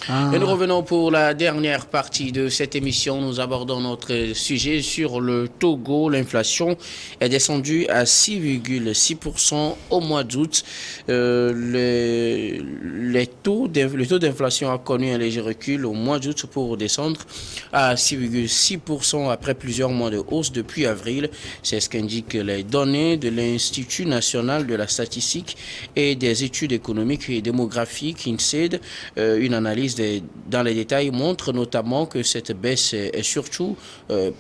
Et nous revenons pour la dernière partie de cette émission. Nous abordons notre sujet sur le Togo. L'inflation est descendue à 6,6% au mois d'août. Le taux d'inflation a connu un léger recul au mois d'août pour descendre à 6,6% après plusieurs mois de hausse depuis avril. C'est ce qu'indiquent les données de l'Institut national de la statistique et des études économiques et démographiques, INSEAD. Une analyse dans les détails montre notamment que cette baisse est surtout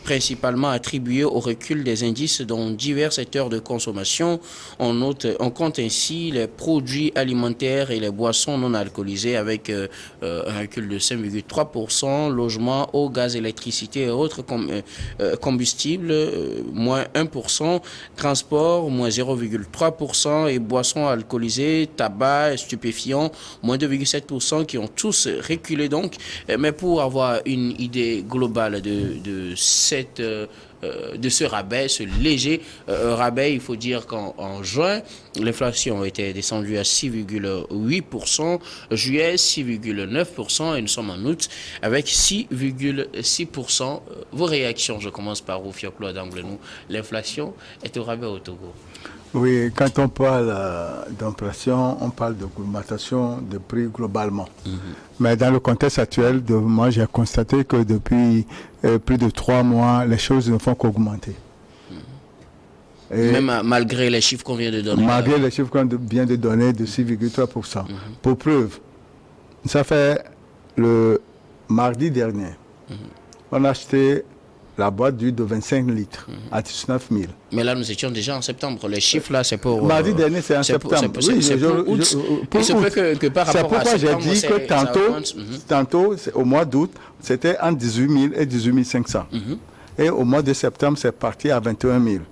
principalement attribuée au recul des indices dans divers secteurs de consommation. On compte ainsi les produits alimentaires et les boissons non alcoolisées avec un recul de 5,3%, logement, eau, gaz, électricité et autres combustibles, moins 1%, transport, moins 0,3% et boissons alcoolisées, tabac, stupéfiants, moins 2,7% qui ont tous reculé donc. Mais pour avoir une idée globale de ce rabais, ce léger rabais, il faut dire qu'en juin, l'inflation était descendue à 6,8%, juillet 6,9% et nous sommes en août avec 6,6%. Vos réactions, je commence par vous, Fioclo d'Anglenou. L'inflation est au rabais au Togo. Oui, quand on parle d'inflation, on parle d'augmentation de prix globalement. Mais dans le contexte actuel, moi j'ai constaté que depuis plus de 3 mois, les choses ne font qu'augmenter. Même malgré les chiffres qu'on vient de donner. Malgré les chiffres qu'on vient de donner de 6,3%. Pour preuve, ça fait le mardi dernier, on a acheté la boîte d'huile de 25 litres à 19 000. Mais là, nous étions déjà en septembre. Les chiffres, là, c'est pour... Mardi dernier, c'est en septembre. C'est pour août. Il se peut que par rapport à septembre... C'est pourquoi j'ai dit que tantôt au mois d'août, c'était entre 18 000 et 18 500. Et au mois de septembre, c'est parti à 21 000.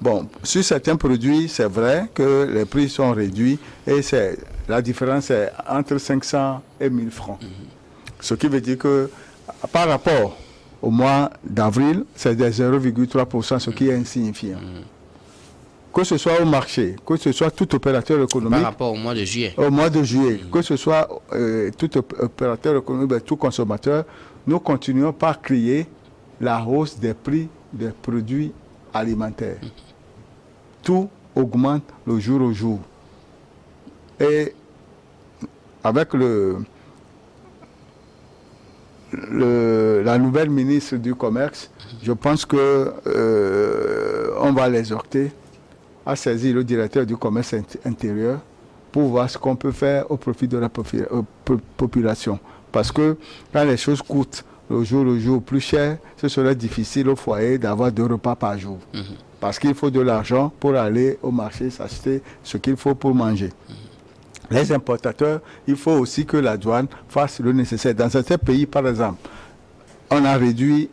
Bon, sur certains produits, c'est vrai que les prix sont réduits et la différence est entre 500 et 1000 francs. Ce qui veut dire que par rapport au mois d'avril, c'est de 0,3%, ce qui est insignifiant. Que ce soit au marché, que ce soit tout opérateur économique... Par rapport au mois de juillet. Au mois de juillet, que ce soit tout opérateur économique, tout consommateur, nous continuons par crier la hausse des prix des produits alimentaires. Tout augmente le jour au jour. Et avec la nouvelle ministre du Commerce, je pense que on va l'exhorter à saisir le directeur du commerce intérieur pour voir ce qu'on peut faire au profit de la population. Parce que quand les choses coûtent le jour plus cher, ce serait difficile au foyer d'avoir 2 repas par jour. Parce qu'il faut de l'argent pour aller au marché s'acheter ce qu'il faut pour manger. Les importateurs, il faut aussi que la douane fasse le nécessaire. Dans certains pays, par exemple, on a réduit,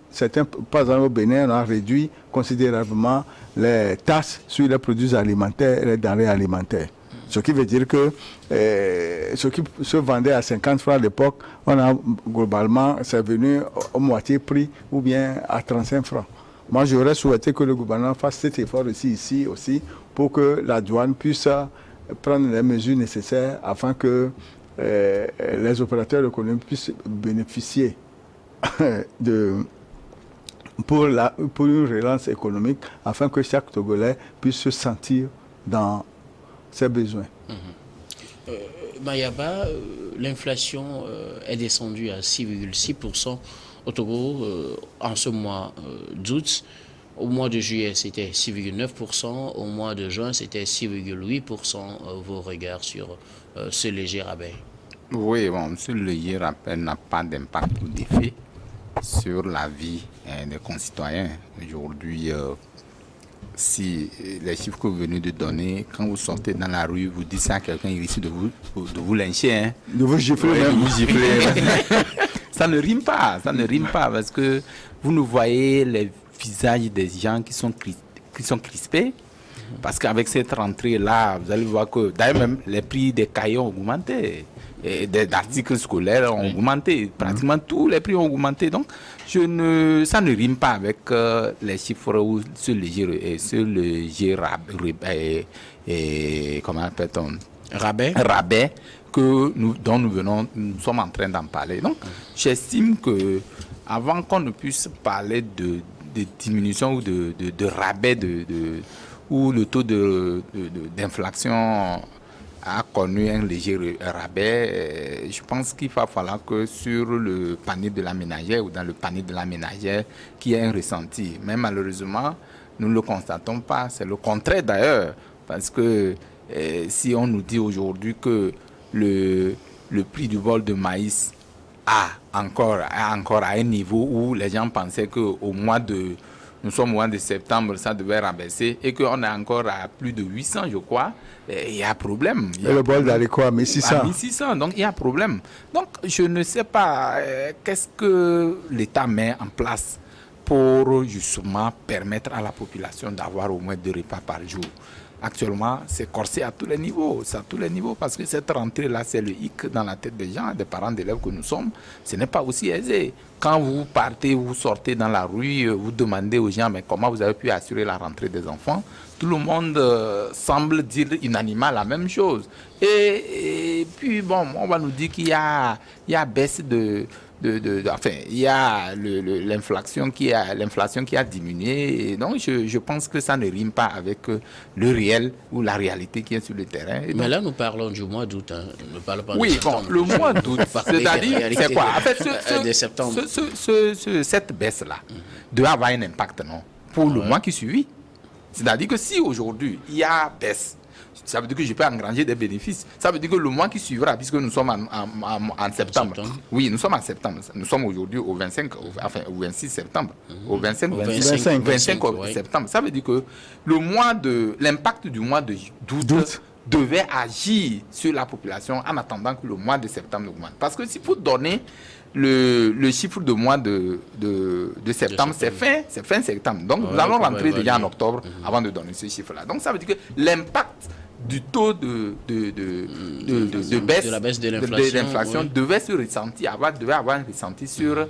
par exemple au Bénin, on a réduit considérablement les taxes sur les produits alimentaires et les denrées alimentaires. Ce qui veut dire que ce qui se vendait à 50 francs à l'époque, on a globalement, c'est venu au moitié prix ou bien à 35 francs. Moi, j'aurais souhaité que le gouvernement fasse cet effort ici aussi pour que la douane puisse prendre les mesures nécessaires afin que les opérateurs économiques puissent bénéficier pour une relance économique afin que chaque Togolais puisse se sentir dans ses besoins. Mayaba, l'inflation est descendue à 6,6% au Togo en ce mois d'août. Au mois de juillet, c'était 6,9%. Au mois de juin, c'était 6,8%. Vos regards sur ce léger rabais? Oui, bon, ce léger rabais n'a pas d'impact ou d'effet sur la vie des concitoyens. Aujourd'hui, si les chiffres que vous venez de donner, quand vous sortez dans la rue, vous dites ça à quelqu'un, il risque de vous lyncher. Hein. De vous gifler. Ouais, de vous gifler. Ça ne rime pas parce que vous ne voyez les visages des gens qui sont crispés. Parce qu'avec cette rentrée-là, vous allez voir que d'ailleurs même les prix des cahiers ont augmenté. Et des articles scolaires ont augmenté. Pratiquement tous les prix ont augmenté. Donc, ça ne rime pas avec les chiffres où ce léger rabais, comment appelle-t-on? Rabais dont nous sommes en train d'en parler. Donc, j'estime que avant qu'on ne puisse parler de diminution ou de rabais où le taux d'inflation a connu un léger rabais, je pense qu'il va falloir que sur le panier de la ménagère ou dans le panier de la ménagère, qu'il y ait un ressenti. Mais malheureusement, nous ne le constatons pas. C'est le contraire d'ailleurs. Parce que si on nous dit aujourd'hui que le prix du bol de maïs est encore à un niveau où les gens pensaient nous sommes au mois de septembre, ça devait rabaisser, et qu'on est encore à plus de 800, je crois, il y a problème. Et le bol d'haricot à 1600. À 1600, donc il y a problème. Donc je ne sais pas qu'est-ce que l'État met en place pour justement permettre à la population d'avoir au moins 2 repas par jour. Actuellement, c'est corsé à tous les niveaux, parce que cette rentrée-là, c'est le hic dans la tête des gens, des parents d'élèves que nous sommes. Ce n'est pas aussi aisé. Quand vous partez, vous sortez dans la rue, vous demandez aux gens, mais comment vous avez pu assurer la rentrée des enfants? Tout le monde semble dire unanimement la même chose. Et puis, bon, on va nous dire qu'il y a baisse il y a l'inflation qui a diminué. Et donc, je pense que ça ne rime pas avec le réel ou la réalité qui est sur le terrain. Et donc, mais là, nous parlons du mois d'août. Hein. Nous ne parlons pas de septembre. Le mois d'août, c'est-à-dire, c'est quoi? En fait, de septembre. Cette baisse-là doit avoir un impact, non? Pour le mois qui suit. C'est-à-dire que si aujourd'hui, il y a baisse, ça veut dire que je peux engranger des bénéfices. Ça veut dire que le mois qui suivra, puisque nous sommes en septembre. Oui, nous sommes en septembre. Nous sommes aujourd'hui au 25, enfin au 26 septembre. Au 25 septembre. Ça veut dire que l'impact du mois d'août devait agir sur la population en attendant que le mois de septembre augmente. Parce que si vous donnez le chiffre de mois de septembre, c'est fin septembre. Donc, nous allons rentrer déjà en octobre avant de donner ce chiffre-là. Donc, ça veut dire que l'impact du taux de baisse, de la baisse de l'inflation devait avoir un ressenti sur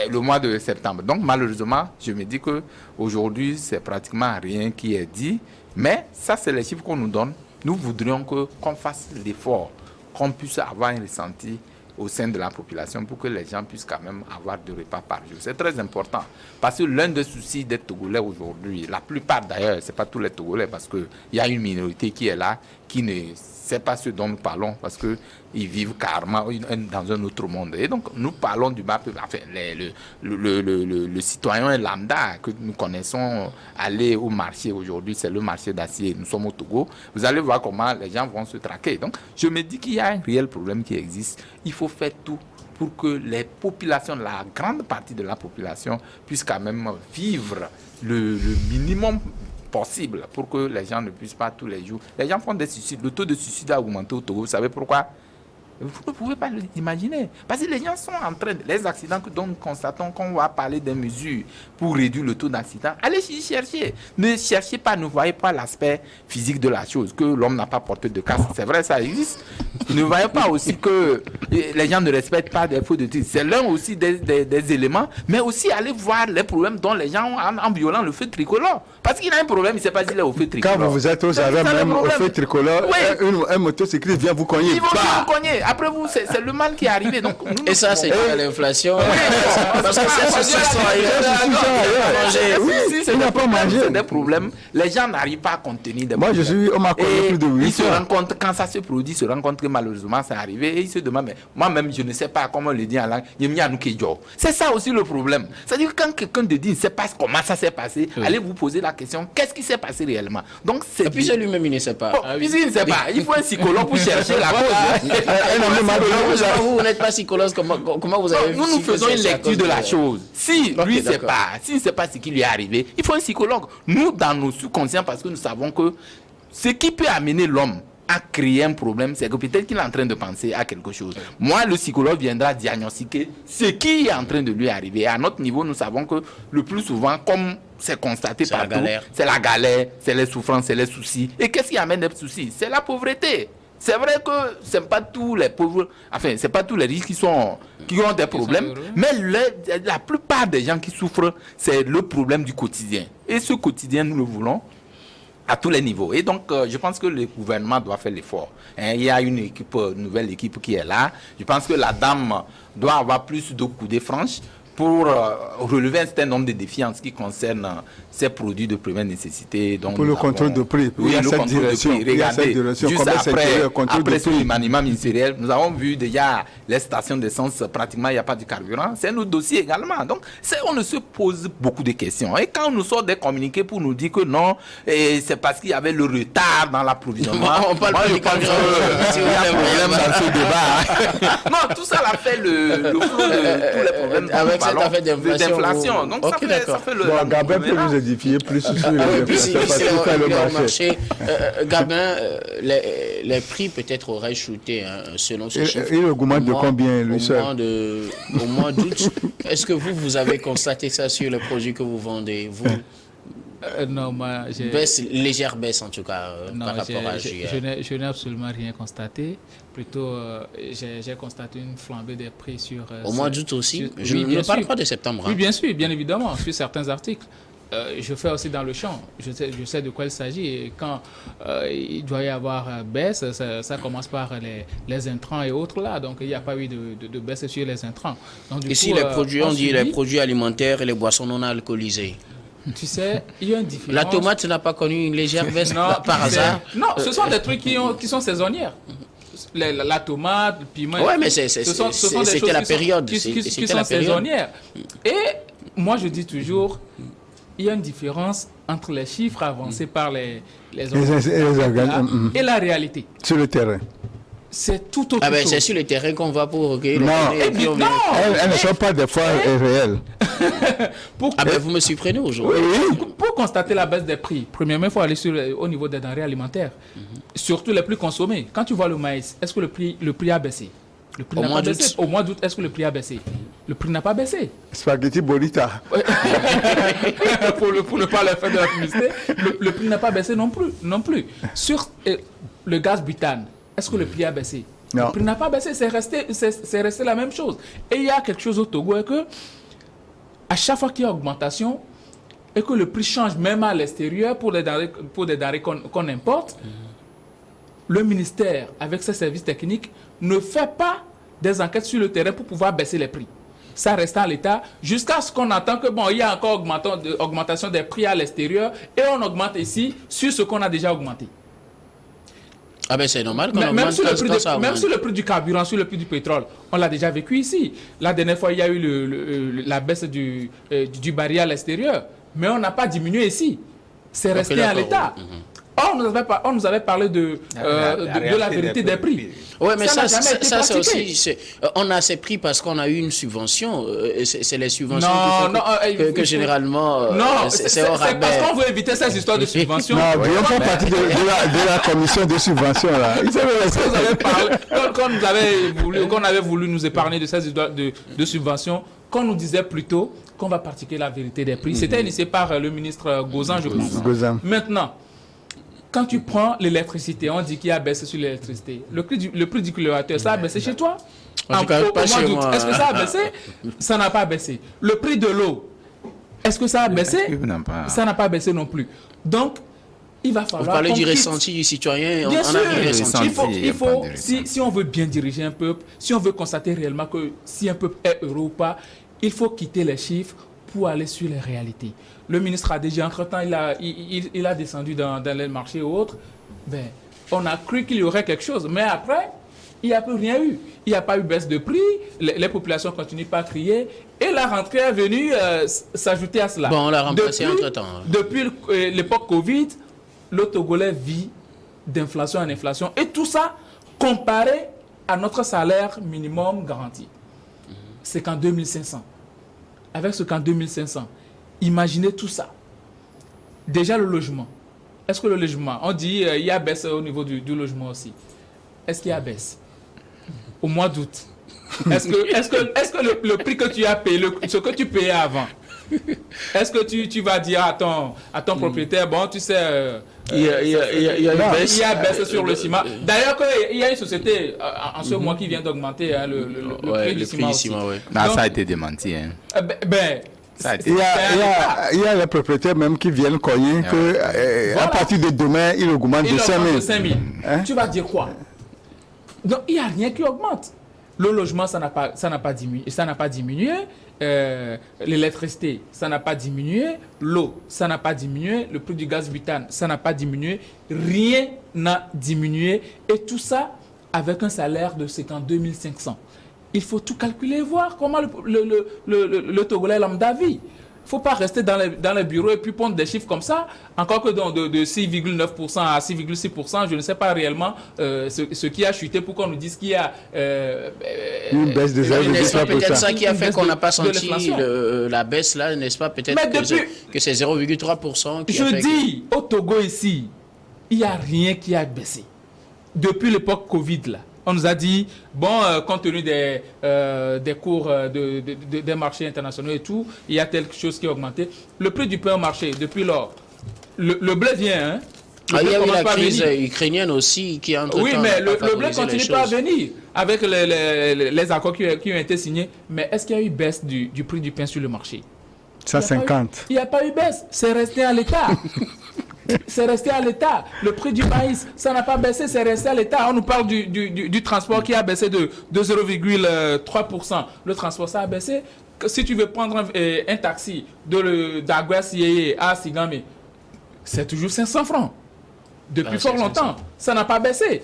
le mois de septembre. Donc, malheureusement, je me dis qu'aujourd'hui, c'est pratiquement rien qui est dit. Mais ça, c'est les chiffres qu'on nous donne. Nous voudrions qu'on fasse l'effort, qu'on puisse avoir un ressenti au sein de la population pour que les gens puissent quand même avoir 2 repas par jour. C'est très important. Parce que l'un des soucis des Togolais aujourd'hui, la plupart d'ailleurs, ce n'est pas tous les Togolais, parce qu'il y a une minorité qui est là, qui ne sait pas ce dont nous parlons, parce qu'ils vivent carrément dans un autre monde. Et donc, nous parlons du bas peuple, enfin, le citoyen lambda que nous connaissons aller au marché aujourd'hui, c'est le marché d'acier, nous sommes au Togo. Vous allez voir comment les gens vont se traquer. Donc, je me dis qu'il y a un réel problème qui existe. Il faut faire tout pour que les populations, la grande partie de la population, puisse quand même vivre le minimum possible pour que les gens ne puissent pas tous les jours. Les gens font des suicides. Le taux de suicide a augmenté au Togo. Vous savez pourquoi? Vous ne pouvez pas l'imaginer. Parce que les gens sont en train les accidents dont nous constatons qu'on va parler des mesures pour réduire le taux d'accident. Allez y chercher. Ne cherchez pas, ne voyez pas l'aspect physique de la chose, que l'homme n'a pas porté de casque. C'est vrai, ça existe. Ne voyez pas aussi que les gens ne respectent pas des feux de tir. C'est l'un aussi des éléments. Mais aussi aller voir les problèmes dont les gens ont en violant le feu tricolore. Parce qu'il a un problème, il ne sait pas s'il est au feu tricolore. Quand vous êtes aux arrêts, même au feu tricolore, un motocycliste vient vous cogner. Ils vont vous cogner. Après vous, c'est le mal qui est arrivé. Donc, et ça, c'est l'inflation. Parce que c'est n'a pas mangé. C'est des problèmes. Les gens n'arrivent pas à contenir des problèmes. On m'a connu plus de 8 ils se rendent compte, quand ça se produit, ils se rendent compte que malheureusement, c'est arrivé. Et ils se demandent, mais moi-même, je ne sais pas comment le dire en langue. C'est ça aussi le problème. C'est-à-dire que quand quelqu'un te dit, ne sait pas comment ça s'est passé, allez vous poser la question, qu'est-ce qui s'est passé réellement? Donc, et puis lui-même, il ne sait pas. Puisqu'il ne sait pas, il faut un psychologue pour chercher la cause. Vous n'êtes pas psychologue, comment vous avez vu? Nous faisons une lecture de la chose. Si lui ne sait pas, s'il ne sait pas ce qui lui est arrivé, il faut un psychologue. Nous, dans nos sous-conscients, parce que nous savons que ce qui peut amener l'homme à créer un problème, c'est que peut-être qu'il est en train de penser à quelque chose. Moi, le psychologue viendra diagnostiquer ce qui est en train de lui arriver. Et à notre niveau, nous savons que le plus souvent, comme c'est constaté partout, c'est la galère, c'est les souffrances, c'est les soucis. Et qu'est-ce qui amène les soucis? C'est la pauvreté. C'est vrai que ce n'est pas tous les pauvres, enfin, c'est pas tous les riches qui ont des problèmes, mais la plupart des gens qui souffrent, c'est le problème du quotidien. Et ce quotidien, nous le voulons à tous les niveaux. Et donc, je pense que le gouvernement doit faire l'effort. Il y a une nouvelle équipe qui est là. Je pense que la dame doit avoir plus de coudées franches pour relever un certain nombre de défis en ce qui concerne ces produits de première nécessité. Donc, pour le contrôle de prix. Oui, le contrôle de prix. Regardez, juste après ce remaniement ministériel, nous avons vu déjà les stations d'essence, pratiquement il n'y a pas de carburant. C'est notre dossier également. Donc, on ne se pose beaucoup de questions. Et quand on nous sort des communiqués pour nous dire que non, c'est parce qu'il y avait le retard dans l'approvisionnement. On parle pas du carburant. Il y a un problème dans ce débat. Non, tout ça a fait le flot de tous les problèmes. Avec cette affaire d'inflation. Donc, ça fait le... Bon, Gabin peut nous édifier plus sur le marché. Gabin, les prix peut-être auraient chuté, selon ce chiffre. Il augmente de combien, lui seul? Au mois d'août. Est-ce que vous avez constaté ça sur les produits que vous vendez, vous? Non, moi, légère baisse en tout cas par rapport à juillet. Je n'ai absolument rien constaté. Plutôt, j'ai constaté une flambée des prix sur... Au mois d'août aussi? Je ne parle pas de septembre. Oui, bien sûr, bien évidemment, sur certains articles. Je fais aussi dans le champ. Je sais de quoi il s'agit. Et quand il doit y avoir baisse, ça commence par les intrants et autres là. Donc, il n'y a pas eu de baisse sur les intrants. Donc, ici, les produits, on dit les produits alimentaires et les boissons non alcoolisées. Tu sais, il y a une différence. La tomate n'a pas connu une légère baisse par hasard? Non, ce sont des trucs qui sont saisonnières. La tomate, le piment. Oui, mais c'était la période. Qui sont saisonnières. Et moi, je dis toujours, il y a une différence entre les chiffres avancés par les organismes et la réalité. Sur le terrain. C'est tout autre chose. C'est sur le terrain qu'on va pour recueillir les données. Non, elles ne sont pas des fois réelles. Vous me surprenez aujourd'hui. Oui. Pour constater la baisse des prix, premièrement, il faut aller au niveau des denrées alimentaires, surtout les plus consommées. Quand tu vois le maïs, est-ce que le prix a baissé? Le prix n'a pas baissé. Au mois d'août, est-ce que le prix a baissé? Le prix n'a pas baissé. Spaghetti Bolita. pour ne pas le faire de la publicité, le prix n'a pas baissé non plus. Sur le gaz butane, est-ce que le prix a baissé? Non. Le prix n'a pas baissé, c'est resté la même chose. Et il y a quelque chose au Togo, que à chaque fois qu'il y a augmentation et que le prix change même à l'extérieur pour des denrées qu'on importe, le ministère, avec ses services techniques, ne fait pas des enquêtes sur le terrain pour pouvoir baisser les prix. Ça reste à l'état jusqu'à ce qu'on entend que il y a encore augmentation des prix à l'extérieur et on augmente ici sur ce qu'on a déjà augmenté. C'est normal même sur le prix du carburant, sur le prix du pétrole, on l'a déjà vécu ici. La dernière fois, il y a eu la baisse du baril à l'extérieur, mais on n'a pas diminué ici. C'est resté à l'état. On nous avait parlé de la vérité des prix. Oui, mais ça c'est aussi... on a ces prix parce qu'on a eu une subvention. C'est les subventions que généralement... c'est parce qu'on veut éviter ces histoires de subventions. Non, on fait partie de la commission de subvention. Là. Quand on avait voulu nous épargner de ces histoires de subventions, qu'on nous disait plutôt qu'on va pratiquer la vérité des prix. C'était initié par le ministre Gozan, je pense. Maintenant, quand tu prends l'électricité, on dit qu'il y a baissé sur l'électricité. Le prix du kilowattheure, ça a baissé chez toi? Au mois d'août, est-ce que ça a baissé? Ça n'a pas baissé. Le prix de l'eau, est-ce que ça a baissé? Ça n'a pas baissé non plus. Donc, il va falloir... Vous parlez du ressenti du citoyen. Bien sûr, il faut si on veut bien diriger un peuple, si on veut constater réellement que si un peuple est heureux ou pas, il faut quitter les chiffres pour aller sur les réalités. Le ministre a déjà, entre-temps, il a descendu dans les marchés ou autres. On a cru qu'il y aurait quelque chose. Mais après, il n'y a plus rien eu. Il n'y a pas eu baisse de prix. Les populations continuent pas à crier. Et la rentrée est venue s'ajouter à cela. On l'a remplacé entre-temps. Depuis l'époque Covid, le Togolais vit d'inflation en inflation. Et tout ça comparé à notre salaire minimum garanti. C'est qu'en 2500. Avec ce qu'en 2500. Imaginez tout ça. Déjà le logement. Est-ce que le logement, on dit il y a baisse au niveau du logement aussi. Est-ce qu'il y a baisse? Au mois d'août. Est-ce que le prix que tu as payé, ce que tu payais avant, est-ce que tu vas dire à ton propriétaire, tu sais, il y a baisse sur le ciment. D'ailleurs, il y a une société en ce mois qui vient d'augmenter le prix du ciment aussi. Ça a été démenti. Il y a les propriétaires même qui viennent cogner à partir de demain, ils augmentent de 5 000. Hein? Tu vas dire quoi? Donc, il n'y a rien qui augmente. Le logement, ça n'a pas diminué. L'électricité, ça n'a pas diminué. L'eau, ça n'a pas diminué. Le prix du gaz butane, ça n'a pas diminué. Rien n'a diminué. Et tout ça avec un salaire de 52 500. Il faut tout calculer et voir comment le Togolais lambda vit. Il ne faut pas rester dans les bureaux et puis prendre des chiffres comme ça. Encore que de 6,9% à 6,6%, je ne sais pas réellement ce qui a chuté pour qu'on nous dise qu'il y a une baisse de 0,3%. C'est peut-être ça qui a fait qu'on n'a pas senti la baisse là, n'est-ce pas? Peut-être que c'est 0,3% qui a fait. Je dis, au Togo ici, il n'y a rien qui a baissé. Depuis l'époque Covid là. On nous a dit, bon, compte tenu des cours des marchés internationaux et tout, il y a quelque chose qui a augmenté. Le prix du pain au marché, depuis lors, le blé vient. Hein? Il y a eu la crise ukrainienne aussi qui a entre-temps. Oui, mais le blé continue pas à venir avec les accords qui ont été signés. Mais est-ce qu'il y a eu baisse du prix du pain sur le marché? 150. Il n'y a pas eu baisse, c'est resté à l'état. C'est resté à l'état. Le prix du maïs, ça n'a pas baissé, c'est resté à l'état. On nous parle du transport qui a baissé de 0,3%. Le transport, ça a baissé. Si tu veux prendre un taxi d'Aguas à Sigame, c'est toujours 500 francs. Depuis fort longtemps, ça n'a pas baissé.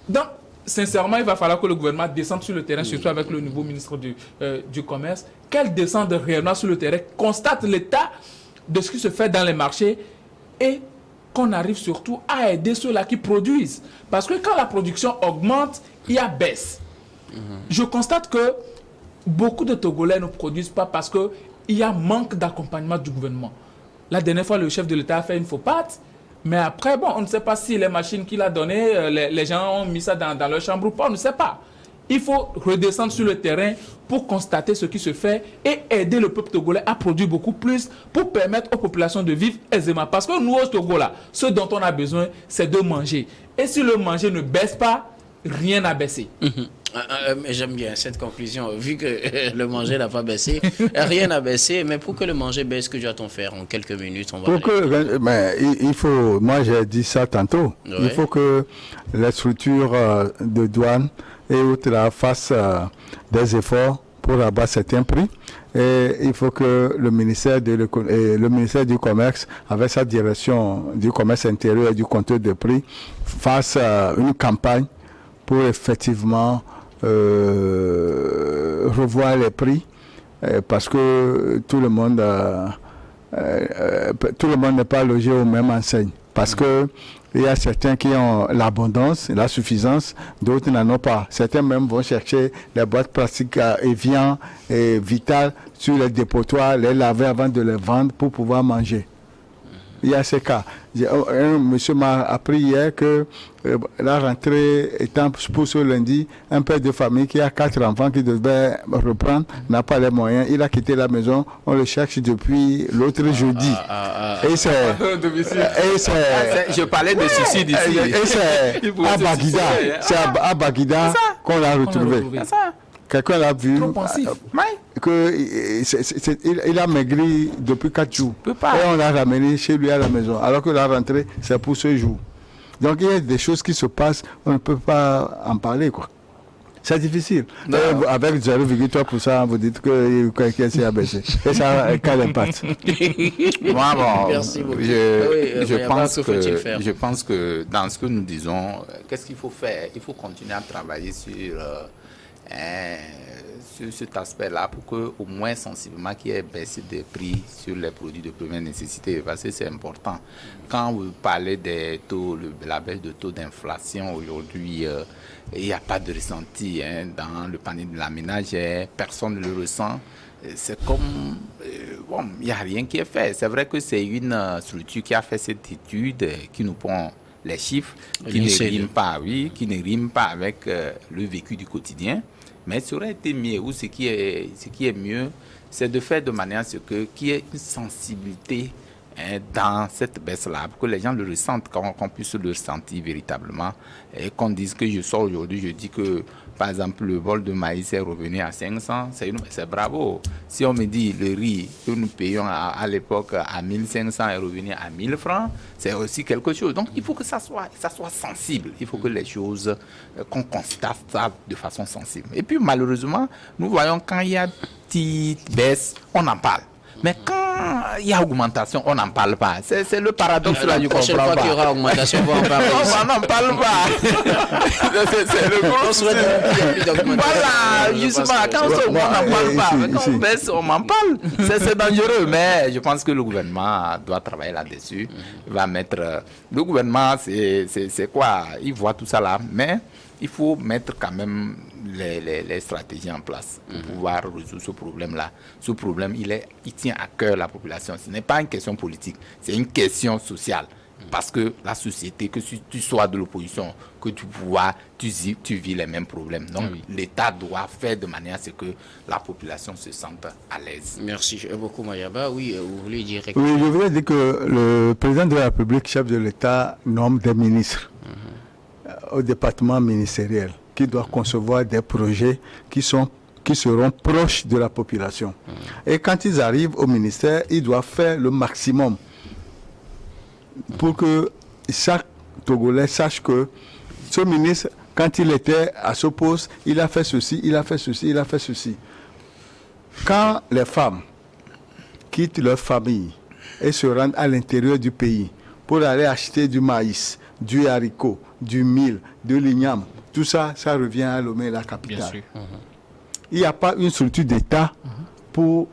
Donc, sincèrement, il va falloir que le gouvernement descende sur le terrain, surtout avec le nouveau ministre du Commerce, qu'elle descende réellement sur le terrain, constate l'état de ce qui se fait dans les marchés et qu'on arrive surtout à aider ceux-là qui produisent. Parce que quand la production augmente, il y a baisse. Je constate que beaucoup de Togolais ne produisent pas parce qu'il y a manque d'accompagnement du gouvernement. La dernière fois, le chef de l'État a fait une faux patte, mais après, bon, on ne sait pas si les machines qu'il a données, les gens ont mis ça dans leur chambre ou pas, on ne sait pas. Il faut redescendre sur le terrain pour constater ce qui se fait et aider le peuple togolais à produire beaucoup plus pour permettre aux populations de vivre aisément. Parce que nous, au Togo, là, ce dont on a besoin, c'est de manger. Et si le manger ne baisse pas, rien n'a baissé. J'aime bien cette conclusion. Vu que le manger n'a pas baissé, rien n'a baissé. Mais pour que le manger baisse, que doit-on faire en quelques minutes? Il faut, moi j'ai dit ça tantôt, ouais. Il faut que les structures de douane et autres fassent des efforts pour abattre certains prix. Et il faut que le ministère du Commerce, avec sa direction du commerce intérieur et du contrôle des prix, fasse une campagne pour effectivement revoir les prix, parce que tout le monde n'est pas logé aux mêmes enseignes. Parce que il y a certains qui ont l'abondance, la suffisance, d'autres n'en ont pas. Certains même vont chercher les boîtes plastiques Evian et Vital sur les dépotoirs, les laver avant de les vendre pour pouvoir manger. Il y a ces cas. Un monsieur m'a appris hier que la rentrée étant pour ce lundi, un père de famille qui a 4 enfants qui devait reprendre n'a pas les moyens. Il a quitté la maison. On le cherche depuis l'autre jeudi. Et c'est... Je parlais de suicide ici. Et c'est à Baguida. C'est à Baguida qu'on l'a retrouvé. Quelqu'un l'a vu il a maigri depuis 4 jours. Et on l'a ramené chez lui à la maison. Alors que la rentrée, c'est pour ce jour. Donc il y a des choses qui se passent, on ne peut pas en parler, quoi. C'est difficile. Avec 0,3%, vous dites que c'est abaissé. Et ça a quel impact? Moi, bon, merci beaucoup. Je pense que dans ce que nous disons, qu'est-ce qu'il faut faire? Il faut continuer à travailler sur cet aspect-là pour qu'au moins sensiblement qu'il y ait baisse des prix sur les produits de première nécessité, parce que c'est important. Quand vous parlez des taux, la baisse de taux d'inflation aujourd'hui, il n'y a pas de ressenti dans le panier de la ménagère, personne ne le ressent. C'est comme, bon, il n'y a rien qui est fait. C'est vrai que c'est une structure qui a fait cette étude, qui nous prend les chiffres, qui ne riment pas avec le vécu du quotidien. Mais ça aurait été mieux, ou ce qui est mieux, c'est de faire de manière à ce qu'il y ait une sensibilité dans cette baisse-là, pour que les gens le ressentent, qu'on puisse le ressentir véritablement, et qu'on dise que je sors aujourd'hui, je dis que par exemple, le bol de maïs est revenu à 500, c'est bravo. Si on me dit le riz que nous payons à l'époque à 1500 est revenu à 1000 francs, c'est aussi quelque chose. Donc, il faut que ça soit sensible. Il faut que les choses, qu'on constate ça de façon sensible. Et puis, malheureusement, nous voyons quand il y a petite baisse, on en parle. Mais quand il y a augmentation, on n'en parle pas. C'est le paradoxe là, je comprends pas. La prochaine fois qu'il y aura augmentation, on va en parler. On n'en parle pas. C'est le gros souci. Voilà, justement, quand on n'en parle pas. Quand on baisse, on m'en parle. C'est dangereux, mais je pense que le gouvernement doit travailler là-dessus. Il va mettre... Le gouvernement, c'est quoi? Il voit tout ça là, mais il faut mettre quand même les stratégies en place pour pouvoir résoudre ce problème-là. Ce problème, il tient à cœur la population. Ce n'est pas une question politique, c'est une question sociale. Parce que la société, que tu sois de l'opposition, que tu vois, tu vis les mêmes problèmes. Donc, l'État doit faire de manière à ce que la population se sente à l'aise. Merci beaucoup, Mayaba. Oui, vous voulez dire quelque chose? Oui, je voulais dire que le président de la République, chef de l'État, nomme des ministres au département ministériel qui doivent concevoir des projets qui seront proches de la population. Et quand ils arrivent au ministère, ils doivent faire le maximum pour que chaque Togolais sache que ce ministre, quand il était à ce poste, il a fait ceci, il a fait ceci, il a fait ceci. Quand les femmes quittent leur famille et se rendent à l'intérieur du pays pour aller acheter du maïs, du haricot, du mil, de l'igname, tout ça, ça revient à Lomé, la capitale. Bien sûr. Il n'y a pas une structure d'État pour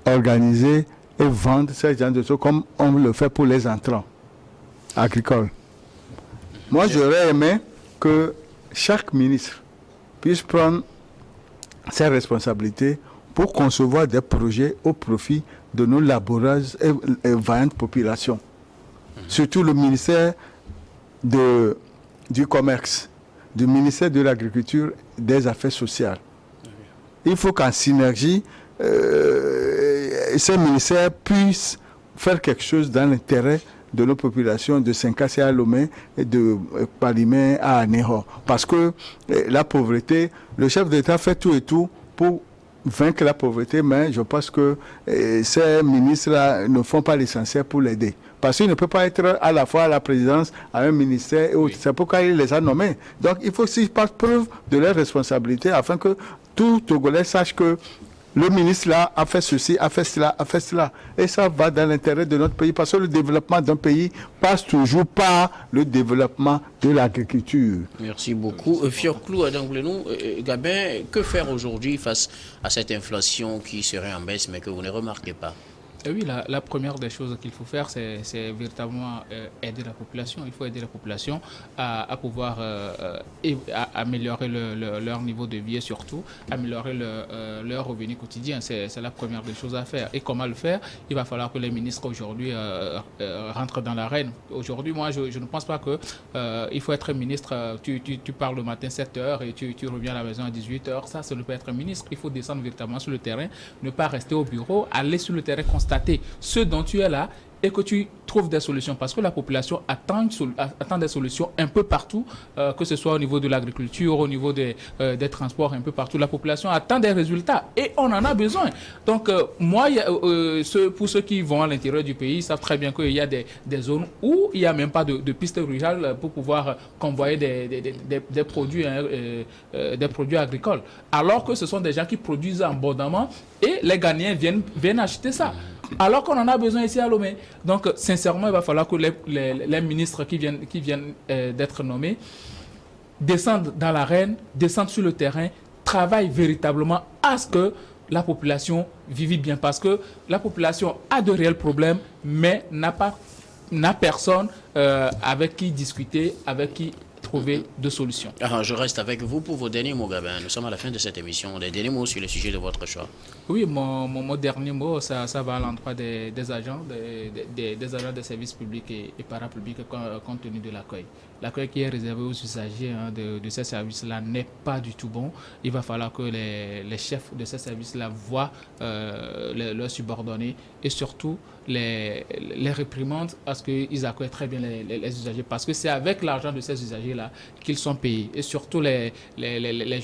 organiser et vendre ces genre de choses comme on le fait pour les entrants agricoles. Moi, j'aurais aimé que chaque ministre puisse prendre ses responsabilités pour concevoir des projets au profit de nos laboureuses et vaillantes populations. Surtout le ministère du Commerce, du ministère de l'Agriculture, des Affaires sociales. Il faut qu'en synergie, ces ministères puissent faire quelque chose dans l'intérêt de nos populations de Saint-Cassé à Lomé et de Palimé à Aného. Parce que la pauvreté, le chef d'État fait tout et tout pour vaincre la pauvreté, mais je pense que ces ministres-là ne font pas l'essentiel pour l'aider. Parce qu'il ne peut pas être à la fois à la présidence, à un ministère et autres. C'est pourquoi il les a nommés. Donc il faut qu'ils fassent preuve de leur responsabilité afin que tout Togolais sache que le ministre là a fait ceci, a fait cela, a fait cela. Et ça va dans l'intérêt de notre pays. Parce que le développement d'un pays passe toujours par le développement de l'agriculture. Merci beaucoup. Fiorclou, Gabin, que faire aujourd'hui face à cette inflation qui serait en baisse mais que vous ne remarquez pas? Oui, la première des choses qu'il faut faire, c'est véritablement aider la population. Il faut aider la population à pouvoir améliorer leur niveau de vie et surtout améliorer leur revenu quotidien. C'est la première des choses à faire. Et comment le faire? Il va falloir que les ministres aujourd'hui rentrent dans l'arène. Aujourd'hui, moi, je ne pense pas qu'il faut être ministre. Tu pars le matin 7h et tu reviens à la maison à 18h. Ça ne peut être ministre. Il faut descendre véritablement sur le terrain, ne pas rester au bureau, aller sur le terrain, constater ce dont tu es là et que tu trouves des solutions. Parce que la population attend des solutions un peu partout, que ce soit au niveau de l'agriculture, au niveau des transports, un peu partout. La population attend des résultats et on en a besoin. Donc, pour ceux qui vont à l'intérieur du pays, ils savent très bien qu'il y a des zones où il n'y a même pas de pistes rurales pour pouvoir convoyer des produits agricoles. Alors que ce sont des gens qui produisent abondamment et les Ghanéens viennent acheter ça. Alors qu'on en a besoin ici à Lomé. Donc, sincèrement, il va falloir que les ministres qui viennent d'être nommés descendent dans l'arène, descendent sur le terrain, travaillent véritablement à ce que la population vive bien. Parce que la population a de réels problèmes, mais n'a personne avec qui discuter, avec qui trouver de solutions. Je reste avec vous pour vos derniers mots, Gabin. Nous sommes à la fin de cette émission. Des derniers mots sur le sujet de votre choix. Oui, mon dernier mot, ça va à l'endroit des agents, des agents de services publics et parapublics compte tenu de l'accueil. L'accueil qui est réservé aux usagers de ces services-là n'est pas du tout bon. Il va falloir que les chefs de ces services-là voient leurs subordonnés et surtout les réprimandent à ce qu'ils accueillent très bien les usagers. Parce que c'est avec l'argent de ces usagers-là là, qu'ils sont payés. Et surtout les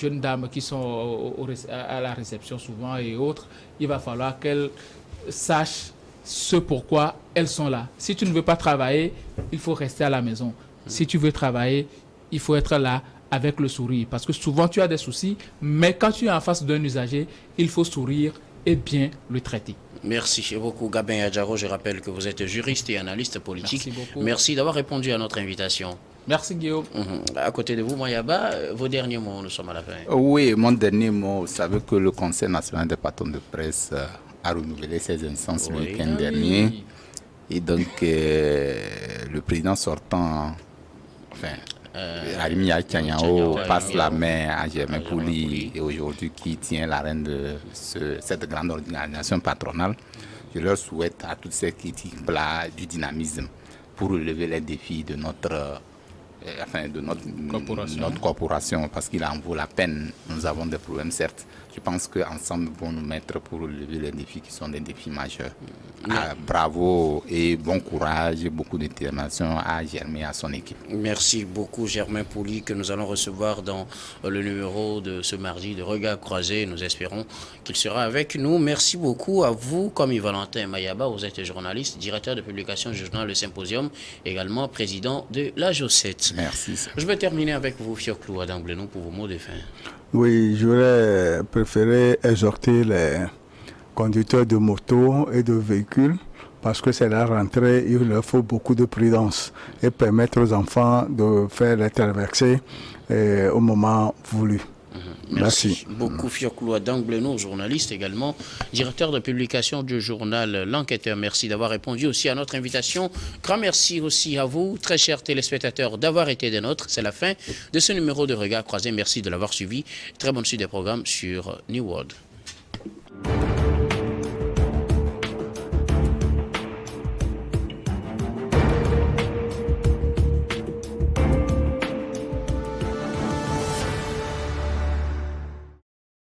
jeunes dames qui sont à la réception souvent et autres, il va falloir qu'elles sachent ce pourquoi elles sont là. Si tu ne veux pas travailler, il faut rester à la maison. Si tu veux travailler, il faut être là avec le sourire. Parce que souvent, tu as des soucis, mais quand tu es en face d'un usager, il faut sourire et bien le traiter. Merci beaucoup, Gabin Adjaro. Je rappelle que vous êtes juriste et analyste politique. Merci beaucoup. Merci d'avoir répondu à notre invitation. Merci, Guillaume. À côté de vous, Mayaba, vos derniers mots, nous sommes à la fin. Oui, mon dernier mot, vous savez que le Conseil national des patrons de presse a renouvelé ses instances le week-end dernier. Oui. Et donc, le président sortant, Arimi Achanyao, passe la main à Germain Pouli, et aujourd'hui qui tient la reine de cette grande organisation patronale. Je leur souhaite à toutes ces critiques du dynamisme pour relever les défis de notre corporation, parce qu'il en vaut la peine. Nous avons des problèmes, certes. Je pense qu'ensemble, nous pouvons nous mettre pour relever les défis qui sont des défis majeurs. Bravo et bon courage, beaucoup de détermination à Germain et à son équipe. Merci beaucoup, Germain Pouli, que nous allons recevoir dans le numéro de ce mardi de Regard Croisé. Nous espérons qu'il sera avec nous. Merci beaucoup à vous, comme Valentin Mayaba. Vous êtes journaliste, directeur de publication du journal Le Symposium, également président de la JOCET. Merci. Je vais terminer avec vous, Fioclou Adamblenou, pour vos mots de fin. Oui, j'aurais préféré exhorter les conducteurs de motos et de véhicules parce que c'est la rentrée, il leur faut beaucoup de prudence et permettre aux enfants de faire les traversées au moment voulu. Merci beaucoup, Fioclou Adamblenou, journaliste également, directeur de publication du journal L'Enquêteur. Merci d'avoir répondu aussi à notre invitation. Grand merci aussi à vous, très chers téléspectateurs, d'avoir été des nôtres. C'est la fin de ce numéro de Regard Croisé. Merci de l'avoir suivi. Très bonne suite des programmes sur New World.